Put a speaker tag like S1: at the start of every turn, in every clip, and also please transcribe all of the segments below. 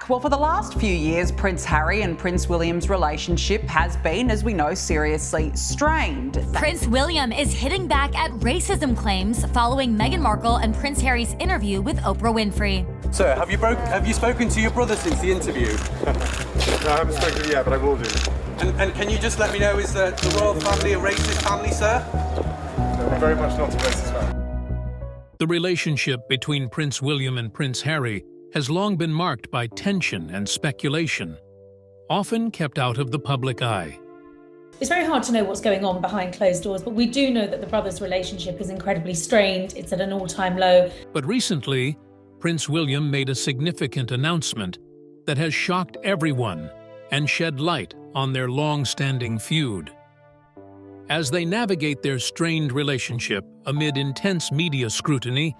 S1: Well, for the last few years, Prince Harry and Prince William's relationship has been, as we know, seriously strained.
S2: Prince William is hitting back at racism claims following Meghan Markle and Prince Harry's interview with Oprah Winfrey.
S3: Sir, have you spoken to your brother since the interview?
S4: No, I haven't spoken yet, but I will do.
S3: And can you just let me know, is the royal family a racist family, sir?
S4: No, we're very much not a racist family.
S5: The relationship between Prince William and Prince Harry has long been marked by tension and speculation, often kept out of the public eye.
S6: It's very hard to know what's going on behind closed doors, but we do know that the brothers' relationship is incredibly strained. It's at an all-time low.
S5: But recently, Prince William made a significant announcement that has shocked everyone and shed light on their long-standing feud. As they navigate their strained relationship amid intense media scrutiny,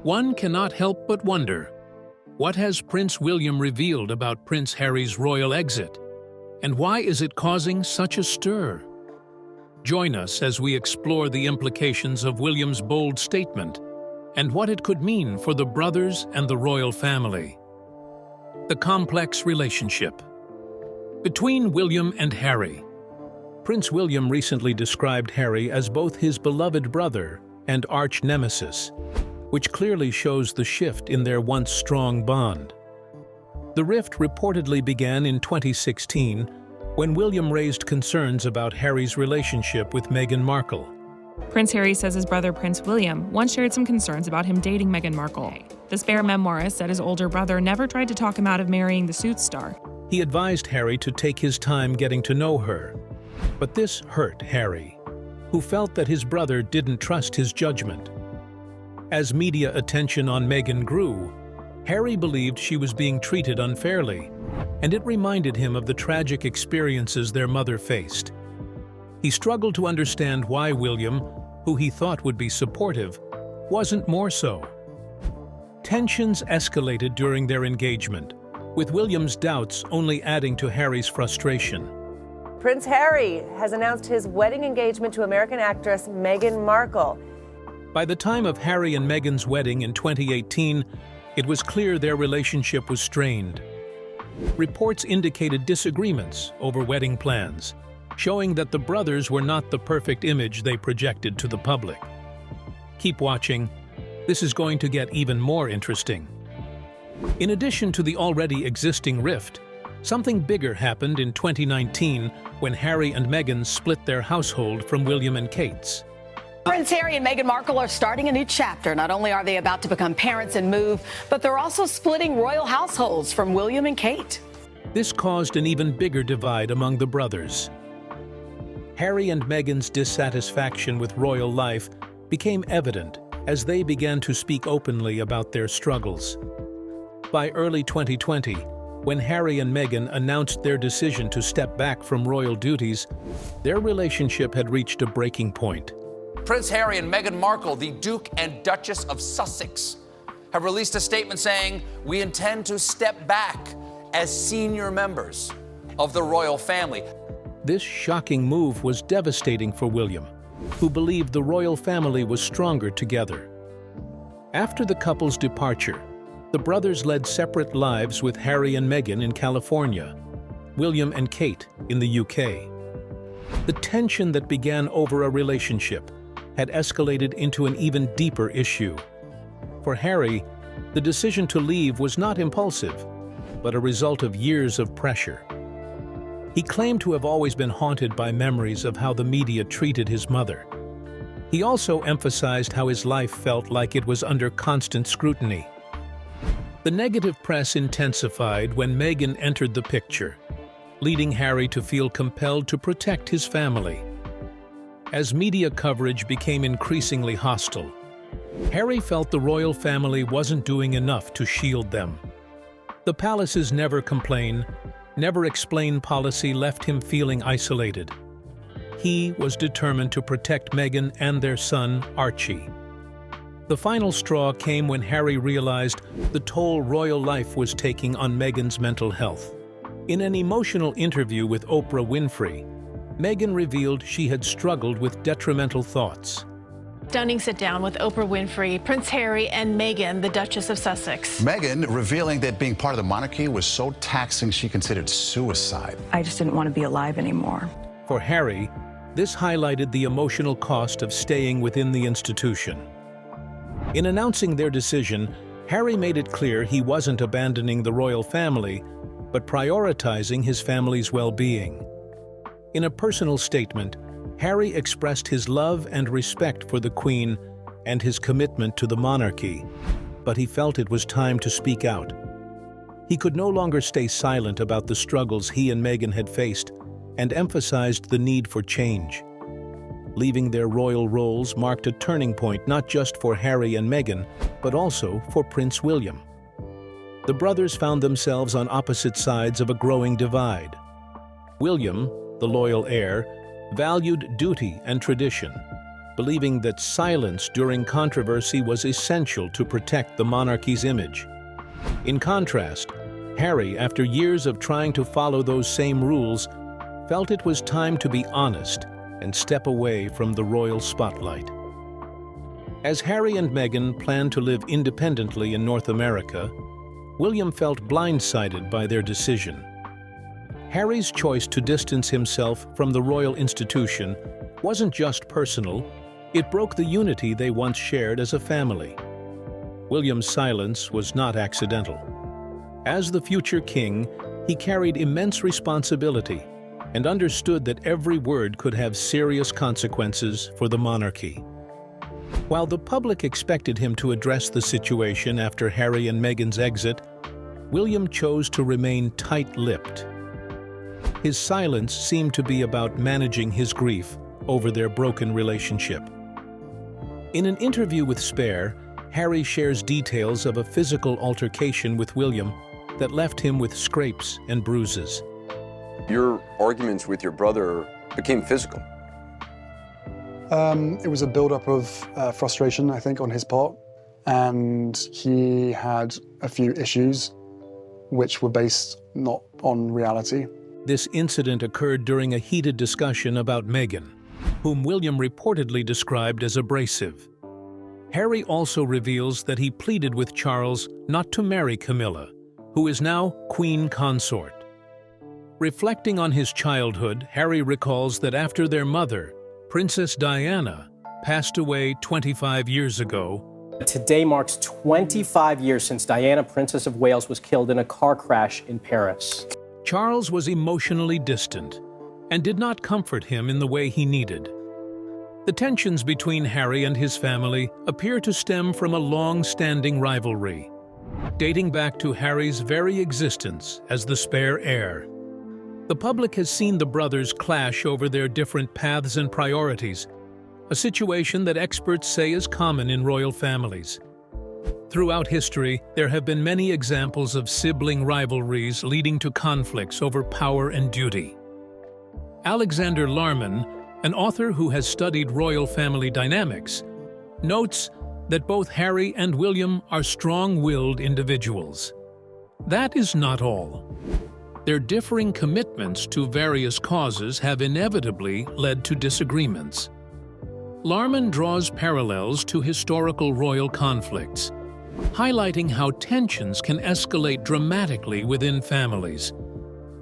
S5: one cannot help but wonder, what has Prince William revealed about Prince Harry's royal exit? And why is it causing such a stir? Join us as we explore the implications of William's bold statement and what it could mean for the brothers and the royal family. The complex relationship between William and Harry. Prince William recently described Harry as both his beloved brother and arch-nemesis, which clearly shows the shift in their once strong bond. The rift reportedly began in 2016 when William raised concerns about Harry's relationship with Meghan Markle.
S7: Prince Harry says his brother Prince William once shared some concerns about him dating Meghan Markle. The Spare memoirist said his older brother never tried to talk him out of marrying the Suits star.
S5: He advised Harry to take his time getting to know her. But this hurt Harry, who felt that his brother didn't trust his judgment. As media attention on Meghan grew, Harry believed she was being treated unfairly, and it reminded him of the tragic experiences their mother faced. He struggled to understand why William, who he thought would be supportive, wasn't more so. Tensions escalated during their engagement, with William's doubts only adding to Harry's frustration.
S8: Prince Harry has announced his wedding engagement to American actress Meghan Markle.
S5: By the time of Harry and Meghan's wedding in 2018, it was clear their relationship was strained. Reports indicated disagreements over wedding plans, showing that the brothers were not the perfect image they projected to the public. Keep watching. This is going to get even more interesting. In addition to the already existing rift, something bigger happened in 2019 when Harry and Meghan split their household from William and Kate's.
S9: Prince Harry and Meghan Markle are starting a new chapter. Not only are they about to become parents and move, but they're also splitting royal households from William and Kate.
S5: This caused an even bigger divide among the brothers. Harry and Meghan's dissatisfaction with royal life became evident as they began to speak openly about their struggles. By early 2020, when Harry and Meghan announced their decision to step back from royal duties, their relationship had reached a breaking point.
S10: Prince Harry and Meghan Markle, the Duke and Duchess of Sussex, have released a statement saying, "We intend to step back as senior members of the royal family."
S5: This shocking move was devastating for William, who believed the royal family was stronger together. After the couple's departure, the brothers led separate lives with Harry and Meghan in California, William and Kate in the UK. The tension that began over a relationship had escalated into an even deeper issue. For Harry, the decision to leave was not impulsive, but a result of years of pressure. He claimed to have always been haunted by memories of how the media treated his mother. He also emphasized how his life felt like it was under constant scrutiny. The negative press intensified when Meghan entered the picture, leading Harry to feel compelled to protect his family. As media coverage became increasingly hostile, Harry felt the royal family wasn't doing enough to shield them. The palace's never complain, never explain policy left him feeling isolated. He was determined to protect Meghan and their son, Archie. The final straw came when Harry realized the toll royal life was taking on Meghan's mental health. In an emotional interview with Oprah Winfrey, Meghan revealed she had struggled with detrimental thoughts.
S11: Stunning sit down with Oprah Winfrey, Prince Harry, and Meghan, the Duchess of Sussex.
S12: Meghan revealing that being part of the monarchy was so taxing she considered suicide.
S13: I just didn't want to be alive anymore.
S5: For Harry, this highlighted the emotional cost of staying within the institution. In announcing their decision, Harry made it clear he wasn't abandoning the royal family, but prioritizing his family's well-being. In a personal statement, Harry expressed his love and respect for the Queen and his commitment to the monarchy, but he felt it was time to speak out. He could no longer stay silent about the struggles he and Meghan had faced, and emphasized the need for change. Leaving their royal roles marked a turning point not just for Harry and Meghan, but also for Prince William. The brothers found themselves on opposite sides of a growing divide. William, the loyal heir, valued duty and tradition, believing that silence during controversy was essential to protect the monarchy's image. In contrast, Harry, after years of trying to follow those same rules, felt it was time to be honest and step away from the royal spotlight. As Harry and Meghan planned to live independently in North America, William felt blindsided by their decision. Harry's choice to distance himself from the royal institution wasn't just personal, it broke the unity they once shared as a family. William's silence was not accidental. As the future king, he carried immense responsibility and understood that every word could have serious consequences for the monarchy. While the public expected him to address the situation after Harry and Meghan's exit, William chose to remain tight-lipped. His silence seemed to be about managing his grief over their broken relationship. In an interview with Spare, Harry shares details of a physical altercation with William that left him with scrapes and bruises.
S14: Your arguments with your brother became physical.
S15: It was a build-up of frustration, I think, on his part. And he had a few issues which were based not on reality.
S5: This incident occurred during a heated discussion about Meghan, whom William reportedly described as abrasive. Harry also reveals that he pleaded with Charles not to marry Camilla, who is now Queen Consort. Reflecting on his childhood, Harry recalls that after their mother, Princess Diana, passed away 25 years ago,
S16: today marks 25 years since Diana, Princess of Wales, was killed in a car crash in Paris.
S5: Charles was emotionally distant and did not comfort him in the way he needed. The tensions between Harry and his family appear to stem from a long-standing rivalry, dating back to Harry's very existence as the spare heir. The public has seen the brothers clash over their different paths and priorities, a situation that experts say is common in royal families. Throughout history, there have been many examples of sibling rivalries leading to conflicts over power and duty. Alexander Larman, an author who has studied royal family dynamics, notes that both Harry and William are strong-willed individuals. That is not all. Their differing commitments to various causes have inevitably led to disagreements. Larman draws parallels to historical royal conflicts, highlighting how tensions can escalate dramatically within families.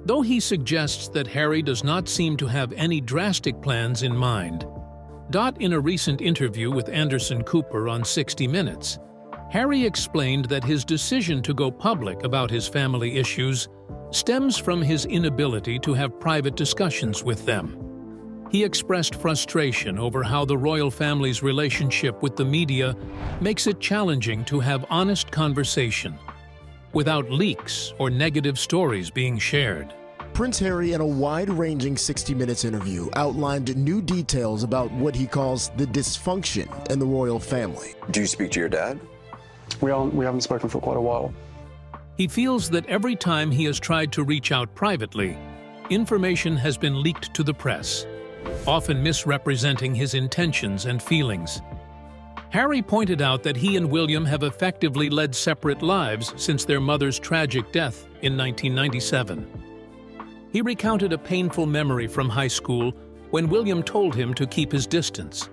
S5: Though he suggests that Harry does not seem to have any drastic plans in mind, in a recent interview with Anderson Cooper on 60 Minutes, Harry explained that his decision to go public about his family issues stems from his inability to have private discussions with them. He expressed frustration over how the royal family's relationship with the media makes it challenging to have honest conversation, without leaks or negative stories being shared.
S17: Prince Harry, in a wide-ranging 60 Minutes interview, outlined new details about what he calls the dysfunction in the royal family.
S14: Do you speak to your dad?
S15: We haven't spoken for quite a while.
S5: He feels that every time he has tried to reach out privately, information has been leaked to the press, often misrepresenting his intentions and feelings. Harry pointed out that he and William have effectively led separate lives since their mother's tragic death in 1997. He recounted a painful memory from high school when William told him to keep his distance.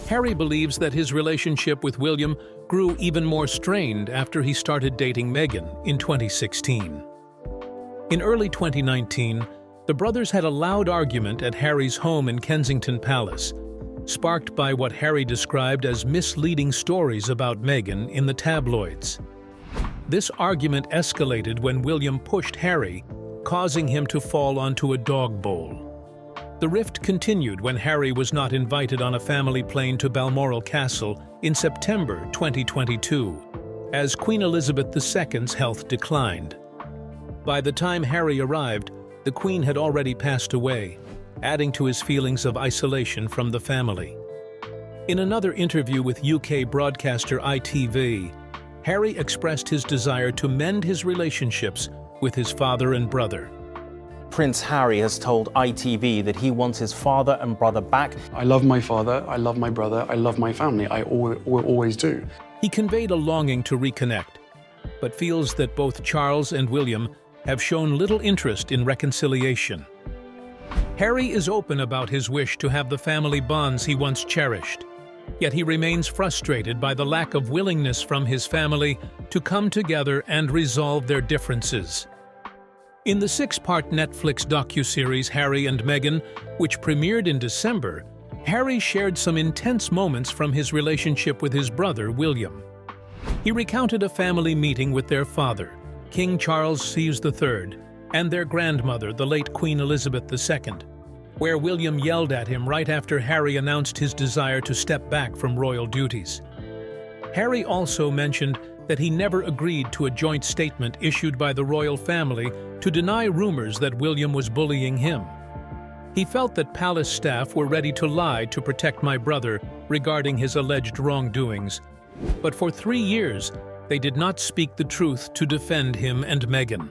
S5: Harry believes that his relationship with William grew even more strained after he started dating Meghan in 2016. In early 2019, the brothers had a loud argument at Harry's home in Kensington Palace, sparked by what Harry described as misleading stories about Meghan in the tabloids. This argument escalated when William pushed Harry, causing him to fall onto a dog bowl. The rift continued when Harry was not invited on a family plane to Balmoral Castle in September 2022, as Queen Elizabeth II's health declined. By the time Harry arrived, the Queen had already passed away, adding to his feelings of isolation from the family. In another interview with UK broadcaster ITV, Harry expressed his desire to mend his relationships with his father and brother.
S18: Prince Harry has told ITV that he wants his father and brother back.
S15: I love my father, I love my brother, I love my family. I will always do.
S5: He conveyed a longing to reconnect, but feels that both Charles and William have shown little interest in reconciliation. Harry is open about his wish to have the family bonds he once cherished, yet he remains frustrated by the lack of willingness from his family to come together and resolve their differences. In the 6-part Netflix docuseries Harry and Meghan, which premiered in December, Harry shared some intense moments from his relationship with his brother, William. He recounted a family meeting with their father, King Charles III, and their grandmother, the late Queen Elizabeth II, where William yelled at him right after Harry announced his desire to step back from royal duties. Harry also mentioned that he never agreed to a joint statement issued by the royal family to deny rumors that William was bullying him. He felt that palace staff were ready to lie to protect my brother regarding his alleged wrongdoings, but for 3 years, they did not speak the truth to defend him and Meghan.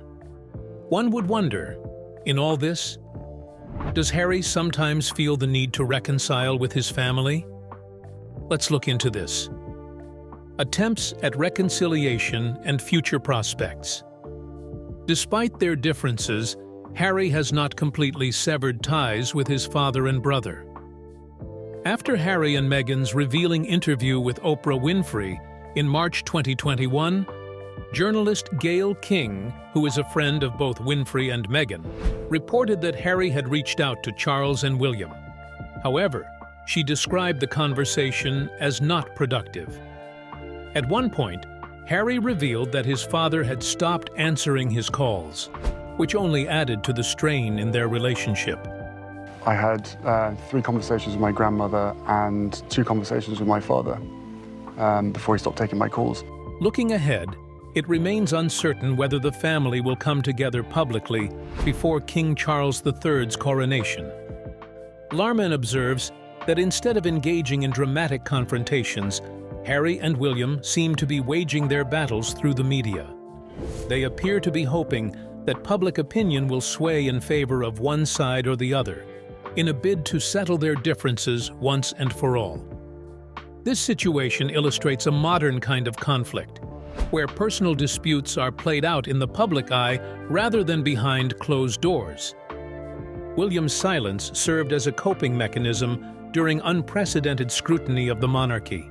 S5: One would wonder, in all this, does Harry sometimes feel the need to reconcile with his family? Let's look into this. Attempts at reconciliation and future prospects. Despite their differences, Harry has not completely severed ties with his father and brother. After Harry and Meghan's revealing interview with Oprah Winfrey in March 2021, journalist Gayle King, who is a friend of both Winfrey and Meghan, reported that Harry had reached out to Charles and William. However, she described the conversation as not productive. At one point, Harry revealed that his father had stopped answering his calls, which only added to the strain in their relationship.
S15: I had 3 conversations with my grandmother and 2 conversations with my father before he stopped taking my calls.
S5: Looking ahead, it remains uncertain whether the family will come together publicly before King Charles III's coronation. Larman observes that instead of engaging in dramatic confrontations, Harry and William seem to be waging their battles through the media. They appear to be hoping that public opinion will sway in favor of one side or the other, in a bid to settle their differences once and for all. This situation illustrates a modern kind of conflict, where personal disputes are played out in the public eye rather than behind closed doors. William's silence served as a coping mechanism during unprecedented scrutiny of the monarchy.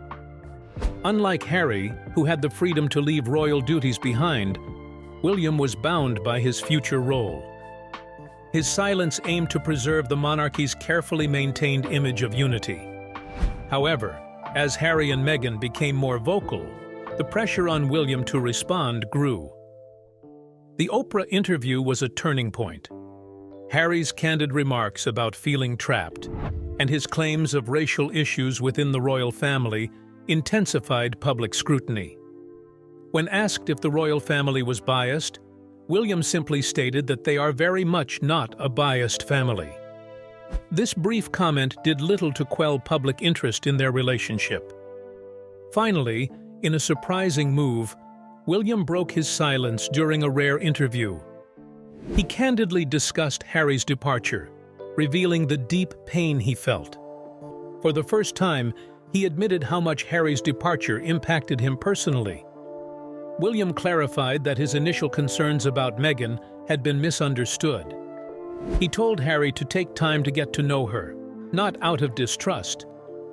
S5: Unlike Harry, who had the freedom to leave royal duties behind, William was bound by his future role. His silence aimed to preserve the monarchy's carefully maintained image of unity. However, as Harry and Meghan became more vocal, the pressure on William to respond grew. The Oprah interview was a turning point. Harry's candid remarks about feeling trapped and his claims of racial issues within the royal family intensified public scrutiny. When asked if the royal family was biased, William simply stated that they are very much not a biased family. This brief comment did little to quell public interest in their relationship. Finally, in a surprising move, William broke his silence during a rare interview. He candidly discussed Harry's departure, revealing the deep pain he felt. For the first time, he admitted how much Harry's departure impacted him personally. William clarified that his initial concerns about Meghan had been misunderstood. He told Harry to take time to get to know her, not out of distrust,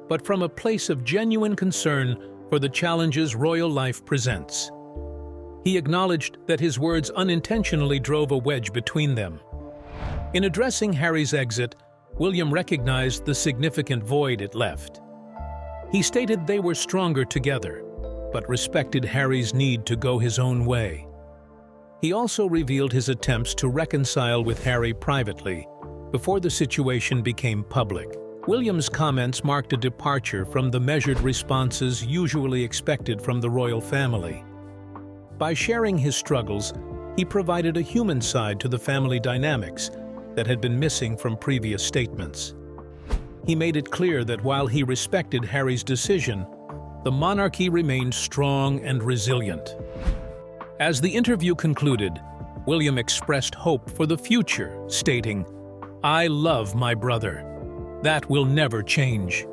S5: but from a place of genuine concern for the challenges royal life presents. He acknowledged that his words unintentionally drove a wedge between them. In addressing Harry's exit, William recognized the significant void it left. He stated they were stronger together, but respected Harry's need to go his own way. He also revealed his attempts to reconcile with Harry privately before the situation became public. William's comments marked a departure from the measured responses usually expected from the royal family. By sharing his struggles, he provided a human side to the family dynamics that had been missing from previous statements. He made it clear that while he respected Harry's decision, the monarchy remained strong and resilient. As the interview concluded, William expressed hope for the future, stating, "I love my brother. That will never change."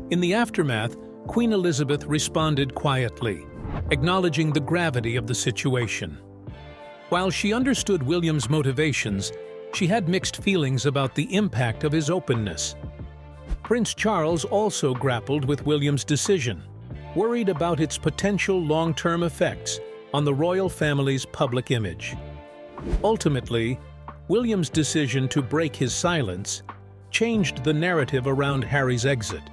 S5: In the aftermath, Queen Elizabeth responded quietly, acknowledging the gravity of the situation. While she understood William's motivations, she had mixed feelings about the impact of his openness. Prince Charles also grappled with William's decision, worried about its potential long-term effects on the royal family's public image. Ultimately, William's decision to break his silence changed the narrative around Harry's exit,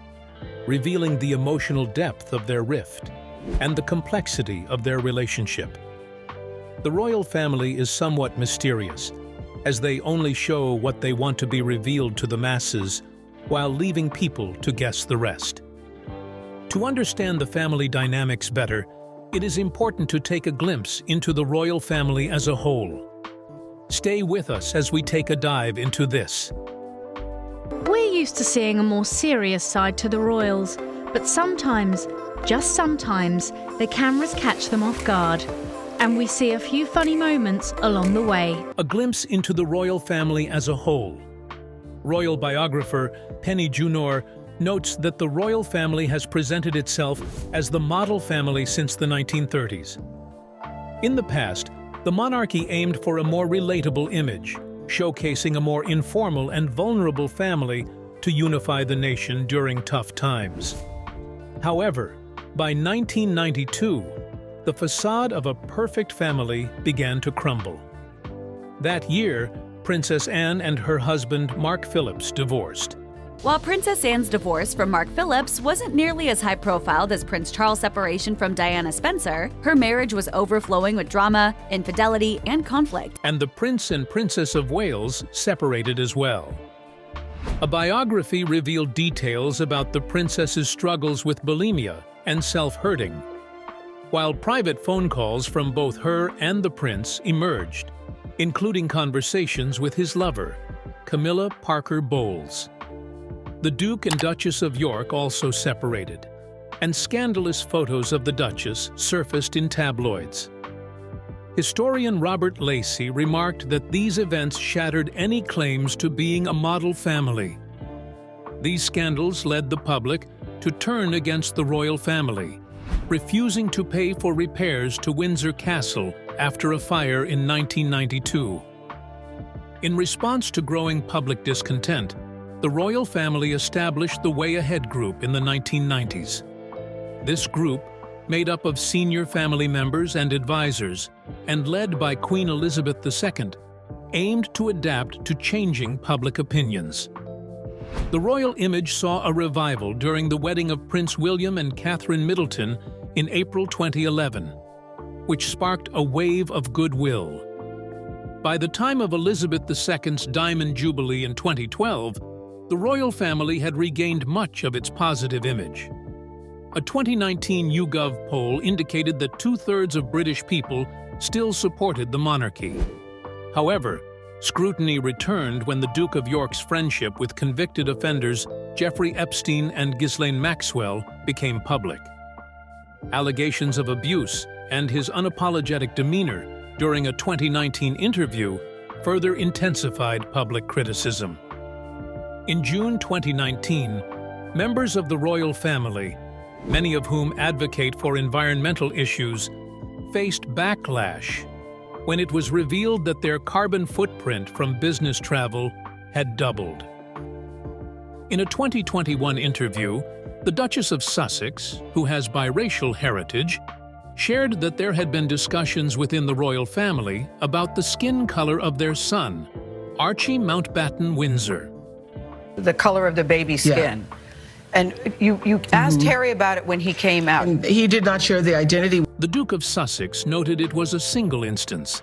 S5: revealing the emotional depth of their rift and the complexity of their relationship. The royal family is somewhat mysterious, as they only show what they want to be revealed to the masses while leaving people to guess the rest. To understand the family dynamics better, it is important to take a glimpse into the royal family as a whole. Stay with us as we take a dive into this.
S19: We're used to seeing a more serious side to the royals, but sometimes, just sometimes, the cameras catch them off guard, and we see a few funny moments along the way.
S5: A glimpse into the royal family as a whole. Royal biographer Penny Junor notes that the royal family has presented itself as the model family since the 1930s. In the past, the monarchy aimed for a more relatable image, showcasing a more informal and vulnerable family to unify the nation during tough times. However, by 1992, the facade of a perfect family began to crumble. That year, Princess Anne and her husband Mark Phillips divorced.
S20: While Princess Anne's divorce from Mark Phillips wasn't nearly as high-profile as Prince Charles' separation from Diana Spencer, her marriage was overflowing with drama, infidelity, and conflict.
S5: And the Prince and Princess of Wales separated as well. A biography revealed details about the princess's struggles with bulimia and self-hurting, while private phone calls from both her and the prince emerged, including conversations with his lover, Camilla Parker Bowles. The Duke and Duchess of York also separated, and scandalous photos of the Duchess surfaced in tabloids. Historian Robert Lacey remarked that these events shattered any claims to being a model family. These scandals led the public to turn against the royal family, refusing to pay for repairs to Windsor Castle after a fire in 1992. In response to growing public discontent, the royal family established the Way Ahead Group in the 1990s. This group, made up of senior family members and advisors, and led by Queen Elizabeth II, aimed to adapt to changing public opinions. The royal image saw a revival during the wedding of Prince William and Catherine Middleton in April 2011, which sparked a wave of goodwill. By the time of Elizabeth II's Diamond Jubilee in 2012, the royal family had regained much of its positive image. A 2019 YouGov poll indicated that 2/3 of British people still supported the monarchy. However, scrutiny returned when the Duke of York's friendship with convicted offenders Jeffrey Epstein and Ghislaine Maxwell became public. Allegations of abuse and his unapologetic demeanor during a 2019 interview further intensified public criticism. In June 2019, members of the royal family, many of whom advocate for environmental issues, faced backlash when it was revealed that their carbon footprint from business travel had doubled. In a 2021 interview, the Duchess of Sussex, who has biracial heritage, shared that there had been discussions within the royal family about the skin color of their son, Archie Mountbatten Windsor.
S21: The color of the baby's skin. And you asked Harry about it when he came out.
S22: And he did not share the identity.
S5: The Duke of Sussex noted it was a single instance,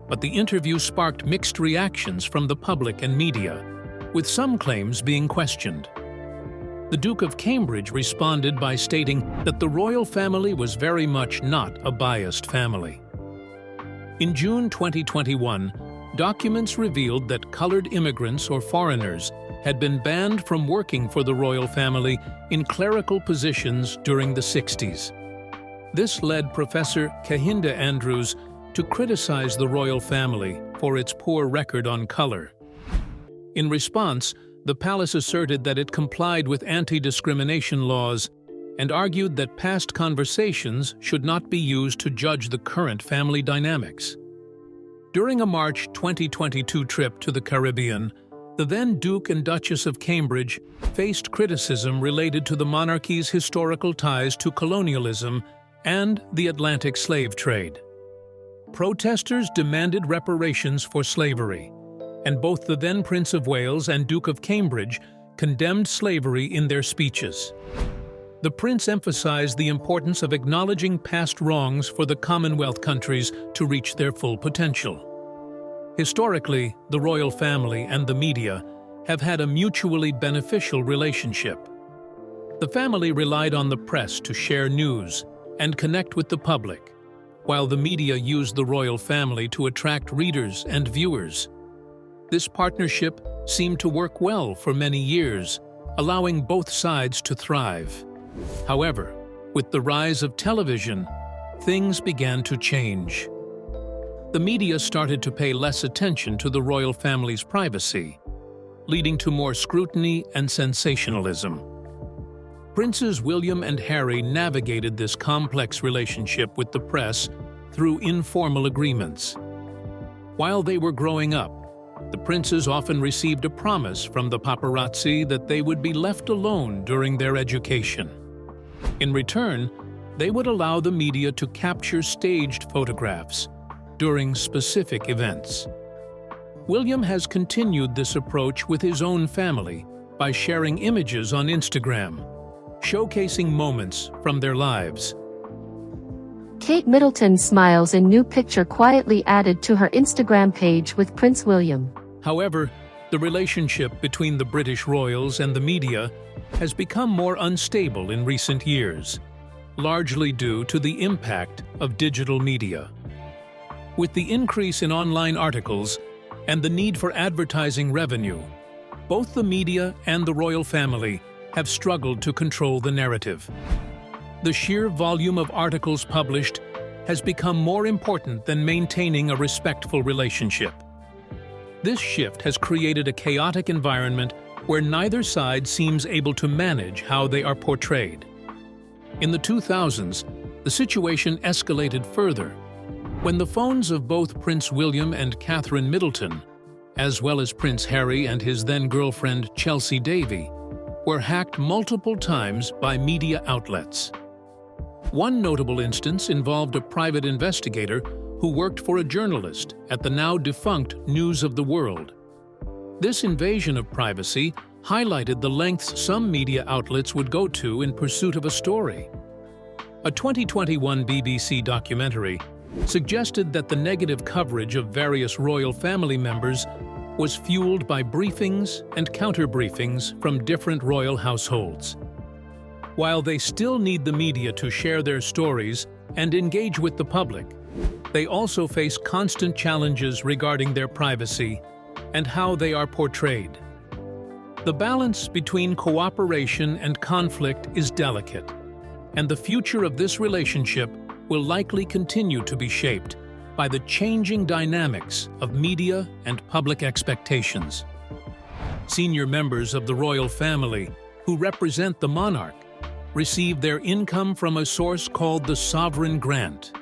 S5: but the interview sparked mixed reactions from the public and media, with some claims being questioned. The Duke of Cambridge responded by stating that the royal family was very much not a biased family. In June 2021, documents revealed that colored immigrants or foreigners had been banned from working for the royal family in clerical positions during the 60s. This led Professor Kahinda Andrews to criticize the royal family for its poor record on color. In response, the palace asserted that it complied with anti-discrimination laws and argued that past conversations should not be used to judge the current family dynamics. During a March 2022 trip to the Caribbean, the then Duke and Duchess of Cambridge faced criticism related to the monarchy's historical ties to colonialism and the Atlantic slave trade. Protesters demanded reparations for slavery, and both the then Prince of Wales and Duke of Cambridge condemned slavery in their speeches. The prince emphasized the importance of acknowledging past wrongs for the Commonwealth countries to reach their full potential. Historically, the royal family and the media have had a mutually beneficial relationship. The family relied on the press to share news and connect with the public, while the media used the royal family to attract readers and viewers. This partnership seemed to work well for many years, allowing both sides to thrive. However, with the rise of television, things began to change. The media started to pay less attention to the royal family's privacy, leading to more scrutiny and sensationalism. Princes William and Harry navigated this complex relationship with the press through informal agreements. While they were growing up, the princes often received a promise from the paparazzi that they would be left alone during their education. In return, they would allow the media to capture staged photographs during specific events. William has continued this approach with his own family by sharing images on Instagram, showcasing moments from their lives.
S23: Kate Middleton smiles in new picture quietly added to her Instagram page with Prince William.
S5: However, the relationship between the British royals and the media has become more unstable in recent years, largely due to the impact of digital media. With the increase in online articles and the need for advertising revenue, both the media and the royal family have struggled to control the narrative. The sheer volume of articles published has become more important than maintaining a respectful relationship. This shift has created a chaotic environment where neither side seems able to manage how they are portrayed. In the 2000s, the situation escalated further when the phones of both Prince William and Catherine Middleton, as well as Prince Harry and his then-girlfriend Chelsea Davy, were hacked multiple times by media outlets. One notable instance involved a private investigator who worked for a journalist at the now-defunct News of the World. This invasion of privacy highlighted the lengths some media outlets would go to in pursuit of a story. A 2021 BBC documentary suggested that the negative coverage of various royal family members was fueled by briefings and counter-briefings from different royal households. While they still need the media to share their stories and engage with the public, they also face constant challenges regarding their privacy and how they are portrayed. The balance between cooperation and conflict is delicate, and the future of this relationship will likely continue to be shaped by the changing dynamics of media and public expectations. Senior members of the royal family, who represent the monarch, receive their income from a source called the Sovereign Grant.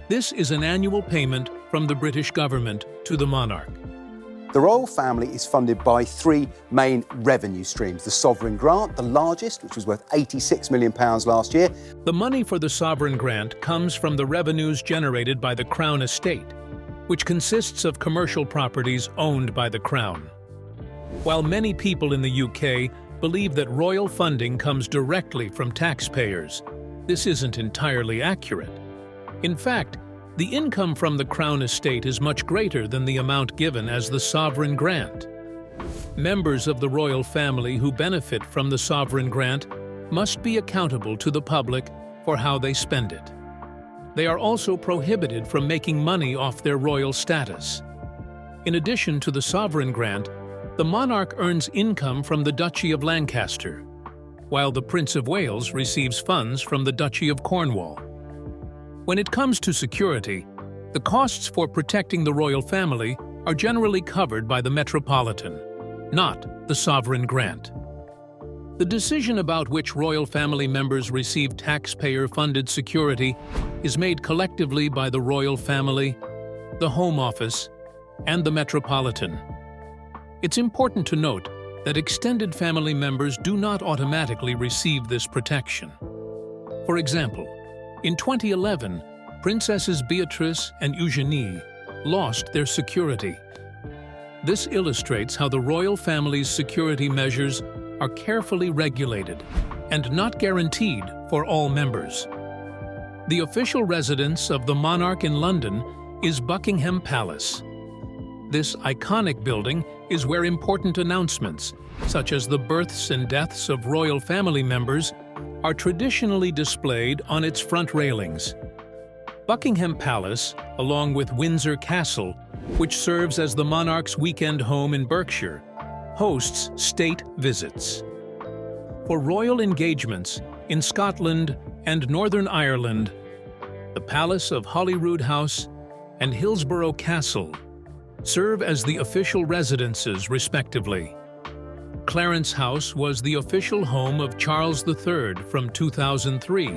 S5: This is an annual payment from the British government to the monarch.
S1: The royal family is funded by three main revenue streams. The sovereign grant, the largest, which was worth £86 million last year.
S5: The money for the sovereign grant comes from the revenues generated by the Crown Estate, which consists of commercial properties owned by the Crown. While many people in the UK believe that royal funding comes directly from taxpayers, this isn't entirely accurate. In fact, the income from the Crown Estate is much greater than the amount given as the sovereign grant. Members of the royal family who benefit from the sovereign grant must be accountable to the public for how they spend it. They are also prohibited from making money off their royal status. In addition to the sovereign grant, the monarch earns income from the Duchy of Lancaster, while the Prince of Wales receives funds from the Duchy of Cornwall. When it comes to security, the costs for protecting the royal family are generally covered by the Metropolitan, not the sovereign grant. The decision about which royal family members receive taxpayer-funded security is made collectively by the royal family, the Home Office, and the Metropolitan. It's important to note that extended family members do not automatically receive this protection. For example, in 2011, Princesses Beatrice and Eugenie lost their security. This illustrates how the royal family's security measures are carefully regulated and not guaranteed for all members. The official residence of the monarch in London is Buckingham Palace. This iconic building is where important announcements, such as the births and deaths of royal family members, are traditionally displayed on its front railings. Buckingham Palace, along with Windsor Castle, which serves as the monarch's weekend home in Berkshire, hosts state visits. For royal engagements in Scotland and Northern Ireland, the Palace of Holyrood House and Hillsborough Castle serve as the official residences, respectively. Clarence House was the official home of Charles III from 2003,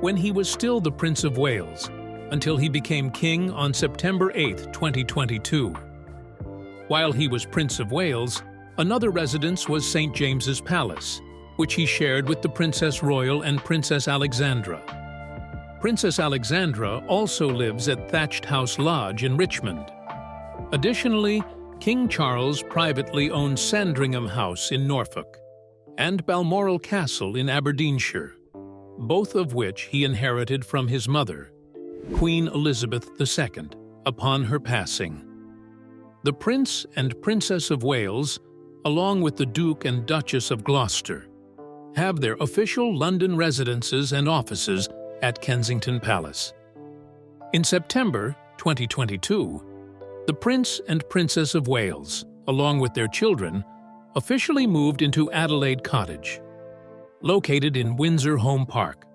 S5: when he was still the Prince of Wales, until he became king on September 8, 2022. While he was Prince of Wales, another residence was St. James's Palace, which he shared with the Princess Royal and Princess Alexandra. Princess Alexandra also lives at Thatched House Lodge in Richmond. Additionally, King Charles privately owned Sandringham House in Norfolk and Balmoral Castle in Aberdeenshire, both of which he inherited from his mother, Queen Elizabeth II, upon her passing. The Prince and Princess of Wales, along with the Duke and Duchess of Gloucester, have their official London residences and offices at Kensington Palace. In September 2022, the Prince and Princess of Wales, along with their children, officially moved into Adelaide Cottage, located in Windsor Home Park.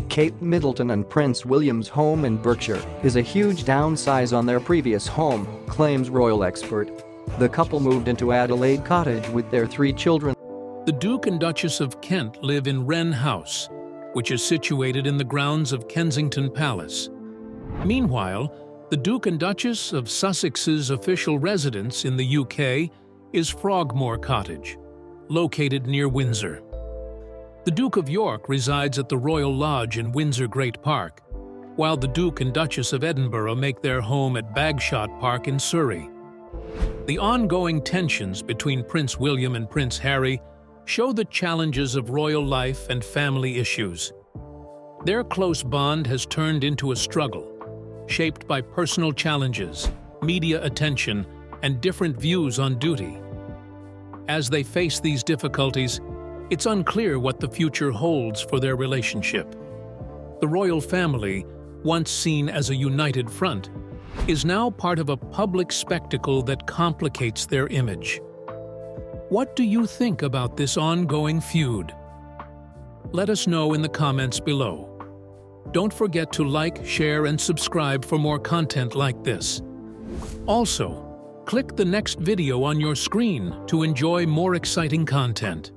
S2: Kate Middleton and Prince William's home in Berkshire is a huge downsize on their previous home, claims royal expert. The couple moved into Adelaide Cottage with their 3 children.
S5: The Duke and Duchess of Kent live in Wren House, which is situated in the grounds of Kensington Palace. Meanwhile, the Duke and Duchess of Sussex's official residence in the UK is Frogmore Cottage, located near Windsor. The Duke of York resides at the Royal Lodge in Windsor Great Park, while the Duke and Duchess of Edinburgh make their home at Bagshot Park in Surrey. The ongoing tensions between Prince William and Prince Harry show the challenges of royal life and family issues. Their close bond has turned into a struggle, shaped by personal challenges, media attention, and different views on duty. As they face these difficulties, it's unclear what the future holds for their relationship. The royal family, once seen as a united front, is now part of a public spectacle that complicates their image. What do you think about this ongoing feud? Let us know in the comments below. Don't forget to like, share, and subscribe for more content like this. Also, click the next video on your screen to enjoy more exciting content.